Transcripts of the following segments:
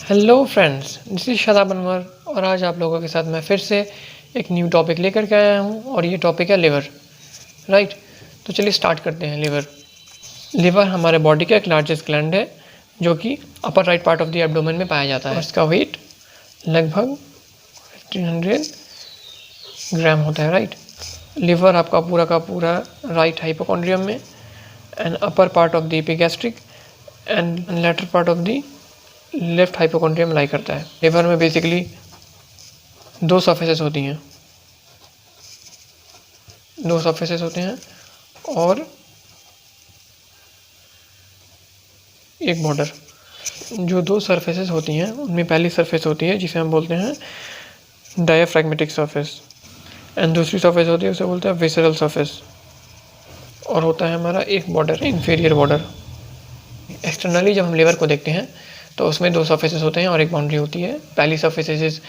Hello friends, this is Shadab Anwar और आज आप लोगों के साथ मैं फिर से एक न्यू टॉपिक लेकर के आया हूँ और ये टॉपिक है लिवर। राइट, तो चलिए स्टार्ट करते हैं। लिवर हमारे बॉडी का एक लार्जेस्ट ग्लैंड है जो कि upper right part of the abdomen में पाया जाता है। इसका वेट लगभग 1500 ग्राम होता है। राइट, लिवर आपका पूरा का पूरा राइट हाइपोकॉन्ड्रियम में and upper part of the epigastric and lateral part of the left hypochondrium lie करता है। लिवर में बेसिकली दो सरफेसेस होती हैं और एक बॉर्डर। जो दो सरफेसेस होती हैं उनमें पहली सरफेस होती है जिसे हम बोलते हैं डायाफ्रैगमेटिक सरफेस एंड दूसरी सरफेस होती है उसे बोलते हैं विसरल सरफेस, और होता है हमारा एक बॉर्डर, इंफीरियर बॉर्डर। एक्सटर्नली जब हम लिवर को देखते हैं तो उसमें दो सरफेसेस होते हैं और एक बाउंड्री होती है। पहली surface is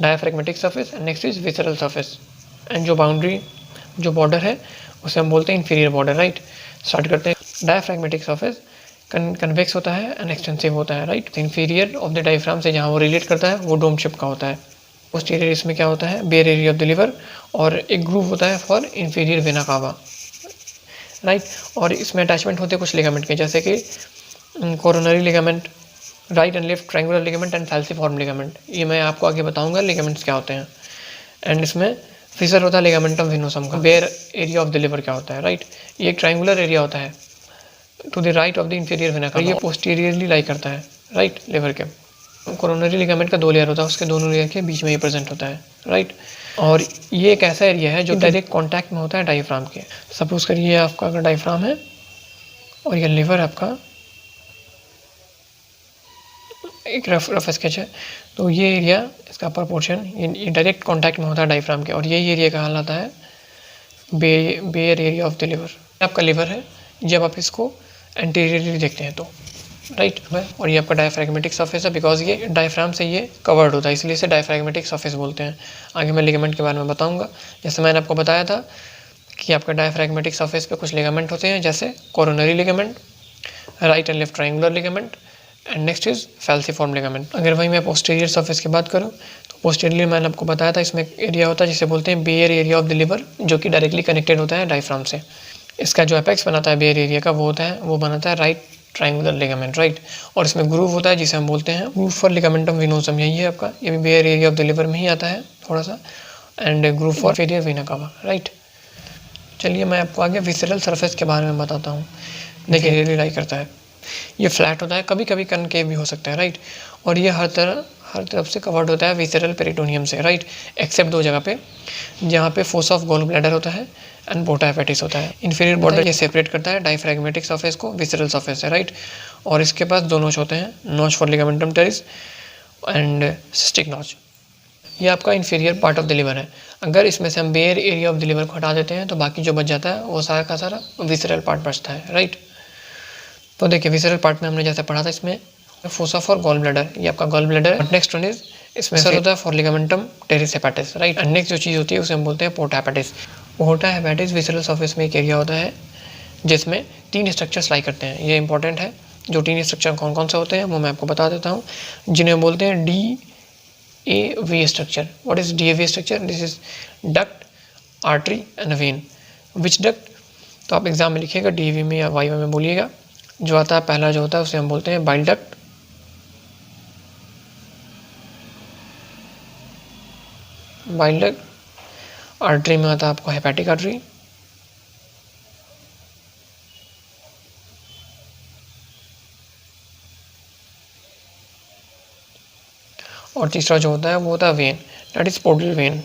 diaphragmatic surface and next is visceral surface, and जो बॉर्डर है उसे हम बोलते हैं इंफीरियर बॉर्डर। राइट, स्टार्ट करते हैं। डायाफ्रैगमेटिक सरफेस कन्वेक्स होता है एंड एक्सटेंसिव होता है। Right, inferior of the diaphragm से जहाँ वो रिलेट करता है वो डोम शेप का होता है। पोस्टीरियर इसमें क्या होता है, bare area of the liver, और एक ग्रूव होता है for inferior vena cava. Right, और इसमें अटैचमेंट होते हैं कुछ लिगामेंट के, जैसे कि coronary ligament, right and left triangular ligament and falciform ligament. ये मैं आपको आगे बताऊंगा लिगामेंट्स क्या होते हैं। एंड इसमें फिशर होता है लिगामेंटम वेनोसम का। Bare area of the liver क्या होता है, राइट, ये एक ट्रायंगुलर एरिया होता है to the right of the inferior vena का। ये पोस्टीरियरली लाई करता है राइट लिवर के। कोरोनरी लिगामेंट का दो लेयर होता है, उसके दोनों लेयर के बीच में ये प्रेजेंट होता है। राइट, और ये एक ऐसा एरिया है जो डायरेक्ट कॉन्टैक्ट में होता है डायफ्राम के। सपोज करिए आपका अगर डायफ्राम है और ये लिवर आपका एक रफ स्केच है, तो ये एरिया, इसका अपर पोर्शन, ये डायरेक्ट कांटेक्ट में होता है डायफ्राम के, और यही एरिया कहलाता है bare area of the liver. आपका लिवर है जब आप इसको एंटीरियरली देखते हैं तो, राइट। और ये आपका डायफ्रैगमेटिक सरफेस है बिकॉज ये डायफ्राम से ये कवर्ड होता है, इसलिए इसे डायफ्रैगमेटिक सरफेस बोलते हैं। आगे मैं लिगामेंट के बारे में बताऊंगा। जैसे मैंने आपको बताया था कि आपका डायफ्रैगमेटिक सरफेस पे कुछ लिगामेंट होते हैं, जैसे coronary ligament, right and left triangular ligament and next is falciform ligament. अगर वही मैं पोस्टीरियर सरफेस की बात करूँ तो पोस्टीरियर मैंने आपको बताया था इसमें एरिया होता है जिसे बोलते हैं bare area of the liver, जो कि डायरेक्टली कनेक्टेड होता है डायफ्राम से। इसका जो एपेक्स बनाता है बेयर एरिया का वो बनाता है राइट ट्रायंगुलर लिगामेंट, राइट। और इसमें ग्रूव होता है जिसे हम बोलते हैं ग्रूव फॉर लिगामेंटम वेनोसम, यही है आपका, ये भी bare area of the liver में ही आता है थोड़ा सा, and groove for inferior vena cava, right. चलिए मैं आपको आगे विसरल सरफेस के बारे में बताता हूँ। देखिए ये लाई करता है, ये फ्लैट होता है, कभी कभी कनकेव भी हो सकता है, राइट। और ये हर तरफ से कवर्ड होता है विसरल पेरिटोनियम से, राइट, एक्सेप्ट दो जगह पे, जहाँ पे फोस ऑफ गॉल ब्लैडर होता है एंड पोर्टा हेपेटिस होता है। इंफीरियर बॉर्डर ये सेपरेट करता है डायफ्रैगमेटिक सरफेस को विसरल सरफेस से, राइट। और इसके पास दो नोच होते हैं, notch for ligamentum teres and cystic notch. ये आपका inferior part of the liver है। अगर इसमें से हम bare area of the liver को हटा देते हैं तो बाकी जो बच जाता है वो सारा का सारा विसरल पार्ट बचता है, राइट। तो देखिए विसरल पार्ट में हमने जैसे पढ़ा था, इसमें फोसा फॉर गॉल ब्लैडर, ये आपका gall bladder. Next one is इसमें सर होता है for ligamentum teres hepatis, right. And next जो चीज़ होती है उसे हम बोलते हैं porta hepatis. Porta hepatis visceral surface में एक एरिया होता है जिसमें तीन स्ट्रक्चर्स लाई करते हैं। ये इंपॉर्टेंट है, जो तीन स्ट्रक्चर कौन कौन से होते हैं वो मैं आपको बता देता हूँ, जिन्हें बोलते हैं DAV structure. What is DAV structure? This is duct, artery and when. Which duct? तो आप एग्जाम में लिखिएगा, DAV में या वाईवा में बोलिएगा। जो आता है पहला जो होता है उसे हम बोलते हैं बाइल डक्ट, आर्टरी में आता है आपको हेपेटिक आर्टरी, और तीसरा जो होता है वो होता है when, that is portal vein.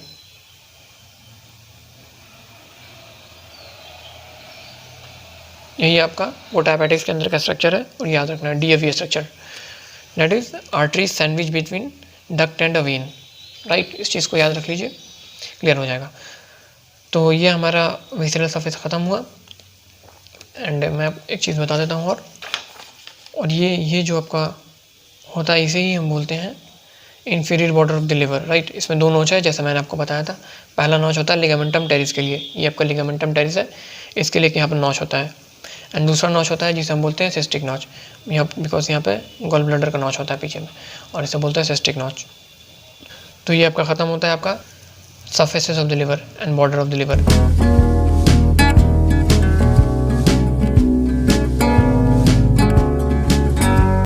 यही आपका पोर्टा हेपेटिस के अंदर का स्ट्रक्चर है, और याद रखना DAV structure, that is artery sandwich between duct and a when, right. इस चीज़ को याद रख लीजिए, क्लियर हो जाएगा। तो ये हमारा विसरल सरफेस ख़त्म हुआ। एंड मैं एक चीज़ बता देता हूँ, और ये जो आपका होता है इसे ही हम बोलते हैं inferior border of the liver, right. इसमें दो नोच है जैसे मैंने आपको बताया था। पहला नोच होता है लिगामेंटम टेरिस के लिए, ये आपका लिगामेंटम टेरिस है, इसके लिए यहाँ पर नोच होता है, एंड दूसरा नॉच होता है जिसे हम बोलते हैं सिस्टिक नॉच, यहाँ बिकॉज यहाँ पे गॉल ब्लैडर का नॉच होता है पीछे में, और इसे बोलते हैं सिस्टिक नॉच। तो ये आपका ख़त्म होता है आपका surfaces of the liver and border of the liver.